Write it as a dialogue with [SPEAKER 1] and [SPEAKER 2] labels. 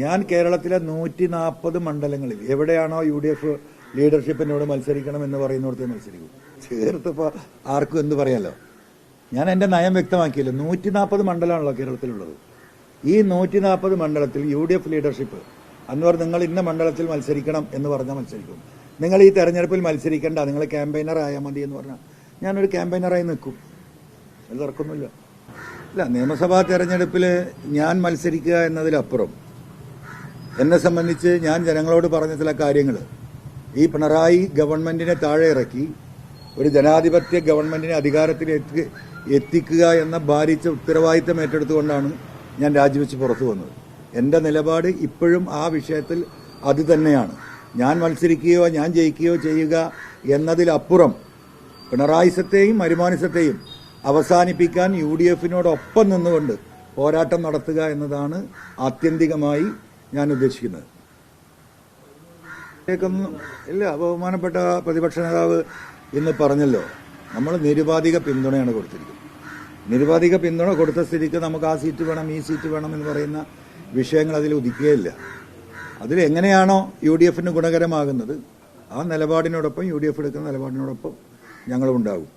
[SPEAKER 1] ഞാൻ കേരളത്തിലെ 140 മണ്ഡലങ്ങളിൽ എവിടെയാണോ UDF ലീഡർഷിപ്പിനോട് മത്സരിക്കണം എന്ന് പറയുന്നിടത്ത് മത്സരിക്കും. ചേർത്തിപ്പോൾ ആർക്കും എന്ത് പറയാലോ. ഞാൻ എൻ്റെ നയം വ്യക്തമാക്കിയല്ലോ. 140 മണ്ഡലമാണല്ലോ കേരളത്തിലുള്ളത്. ഈ 140 മണ്ഡലത്തിൽ UDF ലീഡർഷിപ്പ് അന്ന് നിങ്ങൾ ഇന്ന മണ്ഡലത്തിൽ മത്സരിക്കണം എന്ന് പറഞ്ഞാൽ മത്സരിക്കും. നിങ്ങൾ ഈ തെരഞ്ഞെടുപ്പിൽ മത്സരിക്കേണ്ട, നിങ്ങൾ ക്യാമ്പയിനർ ആയാൽ മതി എന്ന് പറഞ്ഞാൽ ഞാനൊരു ക്യാമ്പയിനറായി നിൽക്കും. അത് തർക്കമൊന്നുമില്ല. ഇല്ല, നിയമസഭാ തെരഞ്ഞെടുപ്പിൽ ഞാൻ മത്സരിക്കുക എന്നതിലപ്പുറം എന്നെ സംബന്ധിച്ച് ഞാൻ ജനങ്ങളോട് പറഞ്ഞ ചില കാര്യങ്ങൾ, ഈ പിണറായി ഗവൺമെന്റിനെ താഴെ ഇറക്കി ഒരു ജനാധിപത്യ ഗവൺമെന്റിനെ അധികാരത്തിൽ എത്തിക്കുക എന്ന ഭാരിച്ച ഉത്തരവാദിത്തം ഏറ്റെടുത്തുകൊണ്ടാണ് ഞാൻ രാജിവെച്ച് പുറത്തു വന്നത്. എൻ്റെ നിലപാട് ഇപ്പോഴും ആ വിഷയത്തിൽ അത് തന്നെയാണ്. ഞാൻ മത്സരിക്കുകയോ ഞാൻ ജയിക്കുകയോ ചെയ്യുക എന്നതിലപ്പുറം പിണറായിസത്തെയും മരുമാനിസത്തെയും അവസാനിപ്പിക്കാൻ UDFനോടൊപ്പം നിന്നുകൊണ്ട് പോരാട്ടം നടത്തുക എന്നതാണ് ആത്യന്തികമായി ഞാൻ ഉദ്ദേശിക്കുന്നത്. ഇല്ല, ബഹുമാനപ്പെട്ട പ്രതിപക്ഷ നേതാവ് ഇന്ന് പറഞ്ഞല്ലോ, നമ്മൾ നിരുപാധിക പിന്തുണയാണ് കൊടുത്തിരിക്കുന്നത്. നിരുപാധിക പിന്തുണ കൊടുത്ത സ്ഥിതിക്ക് നമുക്ക് ആ സീറ്റ് വേണം ഈ സീറ്റ് വേണം എന്ന് പറയുന്ന വിഷയങ്ങൾ അതിൽ ഉദിക്കുകയില്ല. അതിലെങ്ങനെയാണോ UDFന് ഗുണകരമാകുന്നത് ആ നിലപാടിനോടൊപ്പം UDF എടുക്കുന്ന നിലപാടിനോടൊപ്പം ഞങ്ങളുണ്ടാകും.